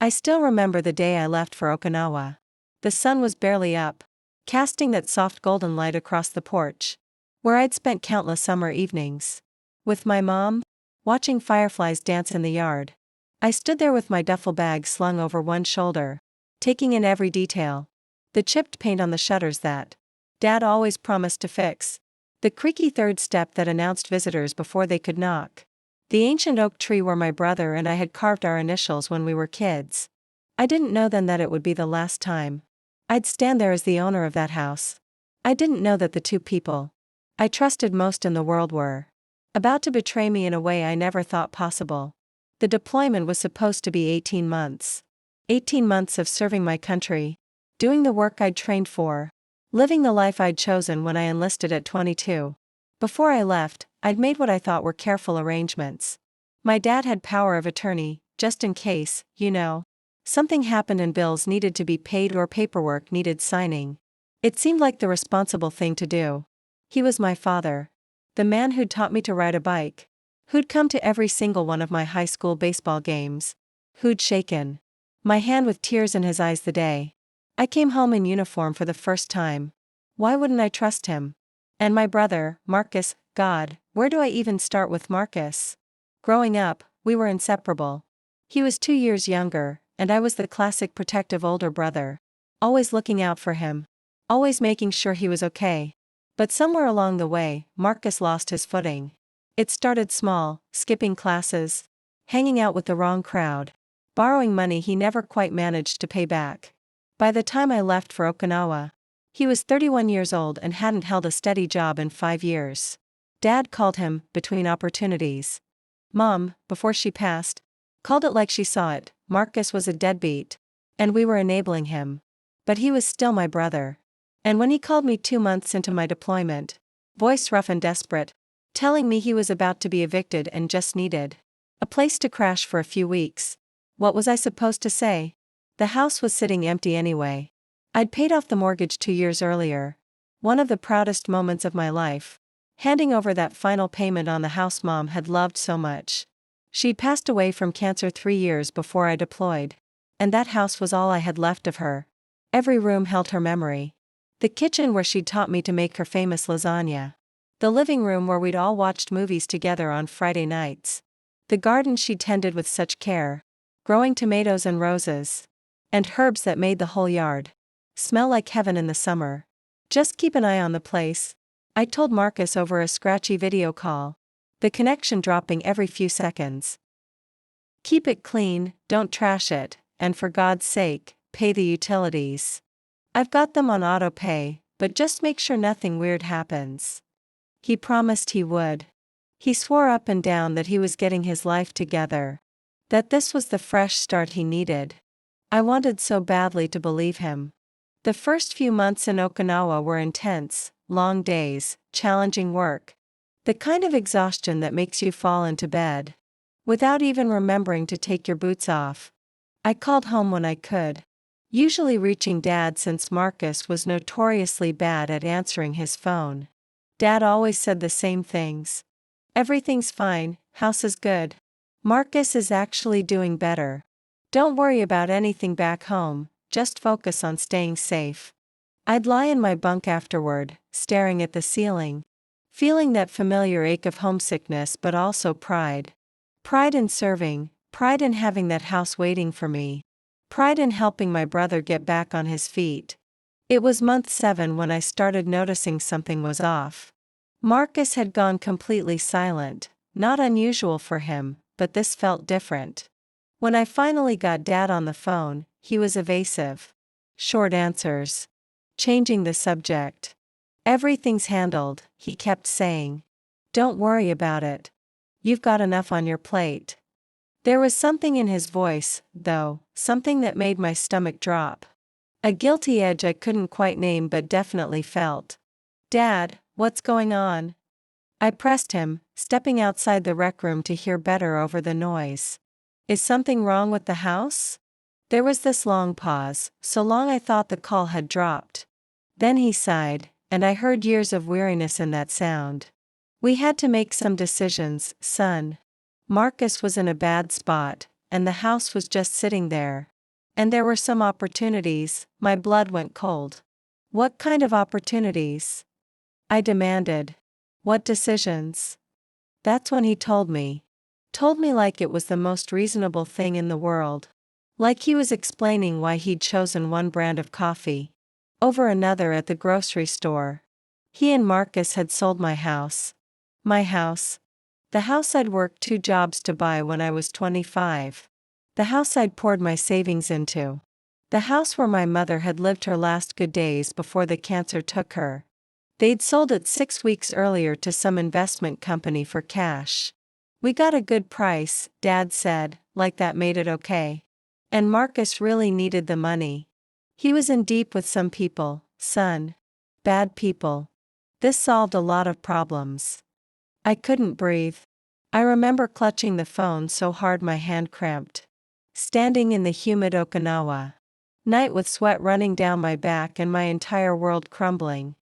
I still remember the day I left for Okinawa. The sun was barely up, casting that soft golden light across the porch, where I'd spent countless summer evenings. With my mom, watching fireflies dance in the yard. I stood there with my duffel bag slung over one shoulder, taking in every detail. The chipped paint on the shutters that Dad always promised to fix. The creaky third step that announced visitors before they could knock. The ancient oak tree where my brother and I had carved our initials when we were kids. I didn't know then that it would be the last time I'd stand there as the owner of that house. I didn't know that the two people I trusted most in the world were about to betray me in a way I never thought possible. The deployment was supposed to be 18 months. 18 months of serving my country, doing the work I'd trained for, living the life I'd chosen when I enlisted at 22. Before I left, I'd made what I thought were careful arrangements. My dad had power of attorney, just in case, something happened and bills needed to be paid or paperwork needed signing. It seemed like the responsible thing to do. He was my father. The man who'd taught me to ride a bike. Who'd come to every single one of my high school baseball games. Who'd shaken my hand with tears in his eyes the day I came home in uniform for the first time. Why wouldn't I trust him? And my brother, Marcus, God, where do I even start with Marcus? Growing up, we were inseparable. He was 2 years younger, and I was the classic protective older brother. Always looking out for him. Always making sure he was okay. But somewhere along the way, Marcus lost his footing. It started small, skipping classes, hanging out with the wrong crowd, borrowing money he never quite managed to pay back. By the time I left for Okinawa, he was 31 years old and hadn't held a steady job in 5 years. Dad called him, between opportunities. Mom, before she passed, called it like she saw it. Marcus was a deadbeat, and we were enabling him. But he was still my brother. And when he called me 2 months into my deployment, voice rough and desperate, telling me he was about to be evicted and just needed a place to crash for a few weeks, what was I supposed to say? The house was sitting empty anyway. I'd paid off the mortgage 2 years earlier. One of the proudest moments of my life. Handing over that final payment on the house Mom had loved so much. She'd passed away from cancer 3 years before I deployed. And that house was all I had left of her. Every room held her memory. The kitchen where she'd taught me to make her famous lasagna. The living room where we'd all watched movies together on Friday nights. The garden she'd tended with such care, growing tomatoes and roses, and herbs that made the whole yard smell like heaven in the summer. Just keep an eye on the place, I told Marcus over a scratchy video call, the connection dropping every few seconds. Keep it clean, don't trash it, and for God's sake, pay the utilities. I've got them on auto pay, but just make sure nothing weird happens. He promised he would. He swore up and down that he was getting his life together. That this was the fresh start he needed. I wanted so badly to believe him. The first few months in Okinawa were intense, long days, challenging work. The kind of exhaustion that makes you fall into bed without even remembering to take your boots off. I called home when I could. Usually reaching Dad since Marcus was notoriously bad at answering his phone. Dad always said the same things. Everything's fine, house is good. Marcus is actually doing better. Don't worry about anything back home, just focus on staying safe. I'd lie in my bunk afterward, staring at the ceiling, feeling that familiar ache of homesickness but also pride. Pride in serving, pride in having that house waiting for me. Pride in helping my brother get back on his feet. It was month 7 when I started noticing something was off. Marcus had gone completely silent, not unusual for him, but this felt different. When I finally got Dad on the phone, he was evasive. Short answers. Changing the subject. Everything's handled, he kept saying. Don't worry about it. You've got enough on your plate. There was something in his voice, though, something that made my stomach drop. A guilty edge I couldn't quite name but definitely felt. Dad, what's going on? I pressed him, stepping outside the rec room to hear better over the noise. Is something wrong with the house? There was this long pause, so long I thought the call had dropped. Then he sighed, and I heard years of weariness in that sound. We had to make some decisions, son. Marcus was in a bad spot, and the house was just sitting there. And there were some opportunities. My blood went cold. What kind of opportunities? I demanded. What decisions? That's when he told me. Told me like it was the most reasonable thing in the world. Like he was explaining why he'd chosen one brand of coffee over another at the grocery store. He and Marcus had sold my house. My house. The house I'd worked 2 jobs to buy when I was 25. The house I'd poured my savings into. The house where my mother had lived her last good days before the cancer took her. They'd sold it 6 weeks earlier to some investment company for cash. We got a good price, Dad said, like that made it okay. And Marcus really needed the money. He was in deep with some people, son. Bad people. This solved a lot of problems. I couldn't breathe. I remember clutching the phone so hard my hand cramped. Standing in the humid Okinawa night with sweat running down my back and my entire world crumbling.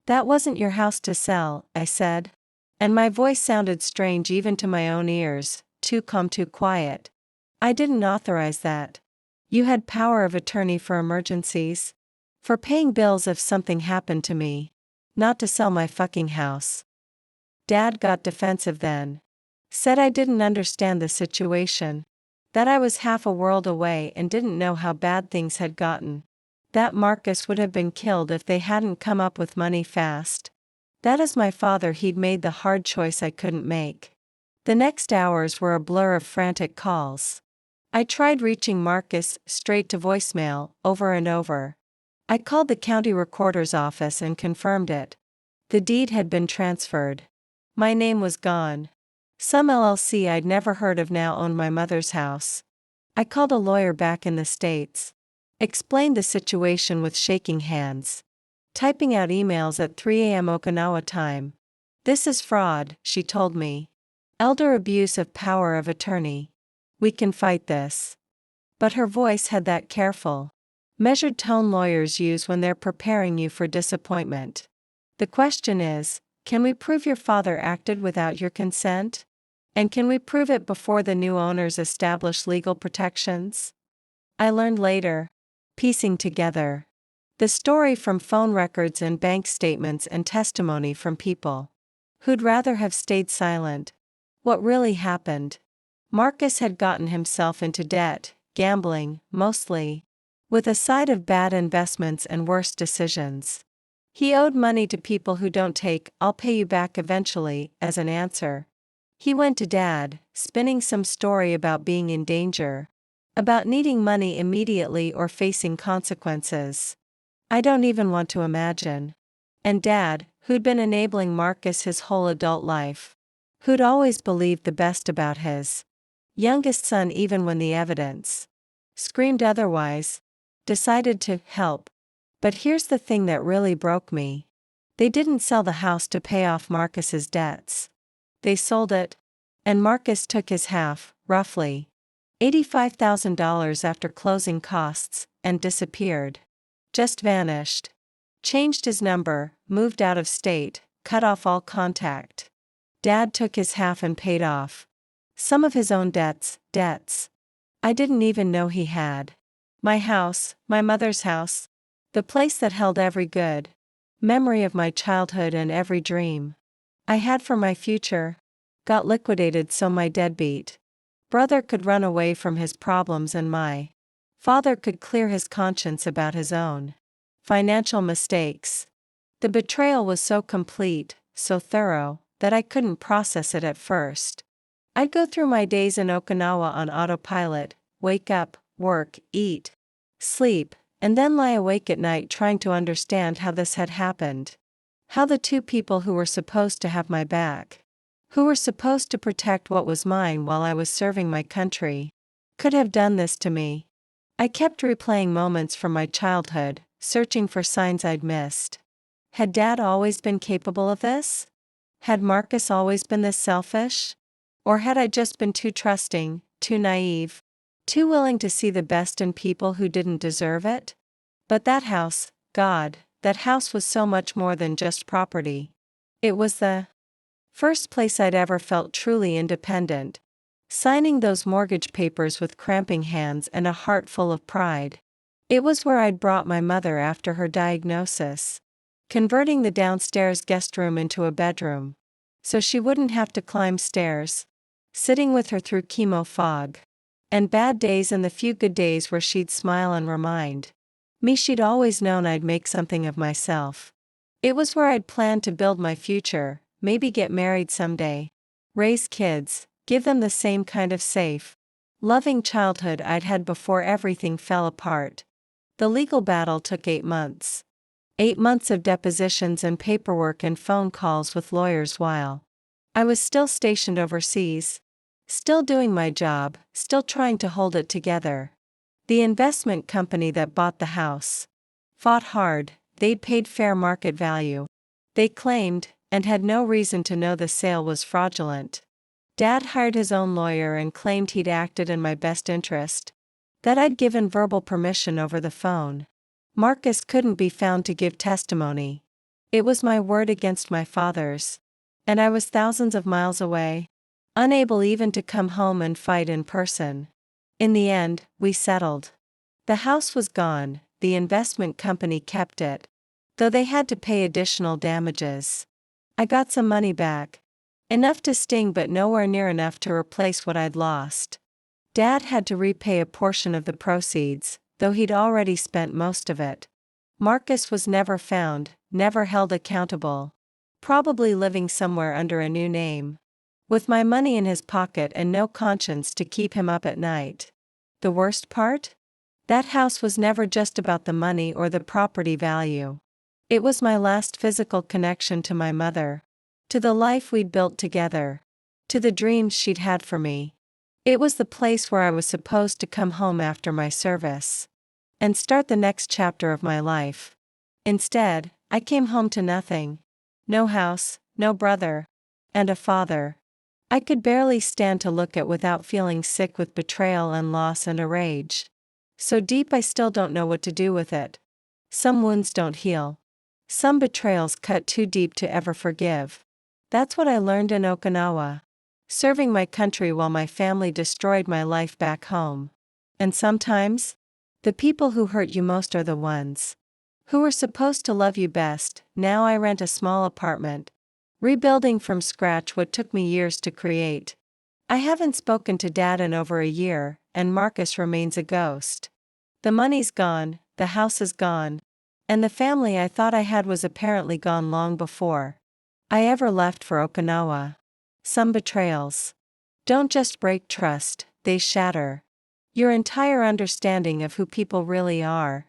That wasn't your house to sell, I said. And my voice sounded strange even to my own ears, too calm, too quiet. I didn't authorize that. You had power of attorney for emergencies? For paying bills if something happened to me. Not to sell my fucking house. Dad got defensive then. Said I didn't understand the situation. That I was half a world away and didn't know how bad things had gotten. That Marcus would have been killed if they hadn't come up with money fast. That as my father he'd made the hard choice I couldn't make. The next hours were a blur of frantic calls. I tried reaching Marcus straight to voicemail, over and over. I called the county recorder's office and confirmed it. The deed had been transferred. My name was gone. Some LLC I'd never heard of now owned my mother's house. I called a lawyer back in the States. Explained the situation with shaking hands. Typing out emails at 3 a.m. Okinawa time. This is fraud, she told me. Elder abuse of power of attorney. We can fight this. But her voice had that careful, measured tone lawyers use when they're preparing you for disappointment. The question is, can we prove your father acted without your consent? And can we prove it before the new owners establish legal protections? I learned later, piecing together the story from phone records and bank statements and testimony from people who'd rather have stayed silent. What really happened? Marcus had gotten himself into debt, gambling, mostly, with a side of bad investments and worse decisions. He owed money to people who don't take "I'll pay you back eventually" as an answer. He went to Dad, spinning some story about being in danger, about needing money immediately or facing consequences. I don't even want to imagine. And Dad, who'd been enabling Marcus his whole adult life, who'd always believed the best about his youngest son even when the evidence screamed otherwise, decided to help. But here's the thing that really broke me. They didn't sell the house to pay off Marcus's debts. They sold it, and Marcus took his half, roughly $85,000 after closing costs, and disappeared. Just vanished. Changed his number, moved out of state, cut off all contact. Dad took his half and paid off some of his own debts I didn't even know he had. My house, my mother's house, the place that held every good memory of my childhood and every dream I had for my future, got liquidated so my deadbeat brother could run away from his problems and my father could clear his conscience about his own financial mistakes. The betrayal was so complete, so thorough, that I couldn't process it at first. I'd go through my days in Okinawa on autopilot, wake up, work, eat, sleep, and then lie awake at night trying to understand how this had happened. How the two people who were supposed to have my back, who were supposed to protect what was mine while I was serving my country, could have done this to me. I kept replaying moments from my childhood, searching for signs I'd missed. Had Dad always been capable of this? Had Marcus always been this selfish? Or had I just been too trusting, too naive, too willing to see the best in people who didn't deserve it? But that house, God, that house was so much more than just property. It was the first place I'd ever felt truly independent, signing those mortgage papers with cramping hands and a heart full of pride. It was where I'd brought my mother after her diagnosis, converting the downstairs guest room into a bedroom, so she wouldn't have to climb stairs, sitting with her through chemo fog, and bad days and the few good days where she'd smile and remind me she'd always known I'd make something of myself. It was where I'd planned to build my future, maybe get married someday, raise kids, give them the same kind of safe, loving childhood I'd had before everything fell apart. The legal battle took 8 months. 8 months of depositions and paperwork and phone calls with lawyers while I was still stationed overseas, still doing my job, still trying to hold it together. The investment company that bought the house fought hard. They'd paid fair market value, they claimed, and had no reason to know the sale was fraudulent. Dad hired his own lawyer and claimed he'd acted in my best interest, that I'd given verbal permission over the phone. Marcus couldn't be found to give testimony. It was my word against my father's, and I was thousands of miles away, unable even to come home and fight in person. In the end, we settled. The house was gone, the investment company kept it, though they had to pay additional damages. I got some money back. Enough to sting but nowhere near enough to replace what I'd lost. Dad had to repay a portion of the proceeds, though he'd already spent most of it. Marcus was never found, never held accountable. Probably living somewhere under a new name, with my money in his pocket and no conscience to keep him up at night. The worst part? That house was never just about the money or the property value. It was my last physical connection to my mother, to the life we'd built together, to the dreams she'd had for me. It was the place where I was supposed to come home after my service and start the next chapter of my life. Instead, I came home to nothing. No house, no brother, and a father I could barely stand to look at without feeling sick with betrayal and loss and a rage so deep I still don't know what to do with it. Some wounds don't heal. Some betrayals cut too deep to ever forgive. That's what I learned in Okinawa, serving my country while my family destroyed my life back home. And sometimes, the people who hurt you most are the ones who were supposed to love you best. Now I rent a small apartment, rebuilding from scratch what took me years to create. I haven't spoken to Dad in over a year, and Marcus remains a ghost. The money's gone, the house is gone, and the family I thought I had was apparently gone long before I ever left for Okinawa. Some betrayals don't just break trust, they shatter your entire understanding of who people really are.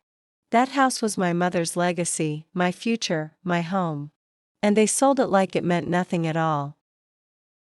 That house was my mother's legacy, my future, my home. And they sold it like it meant nothing at all.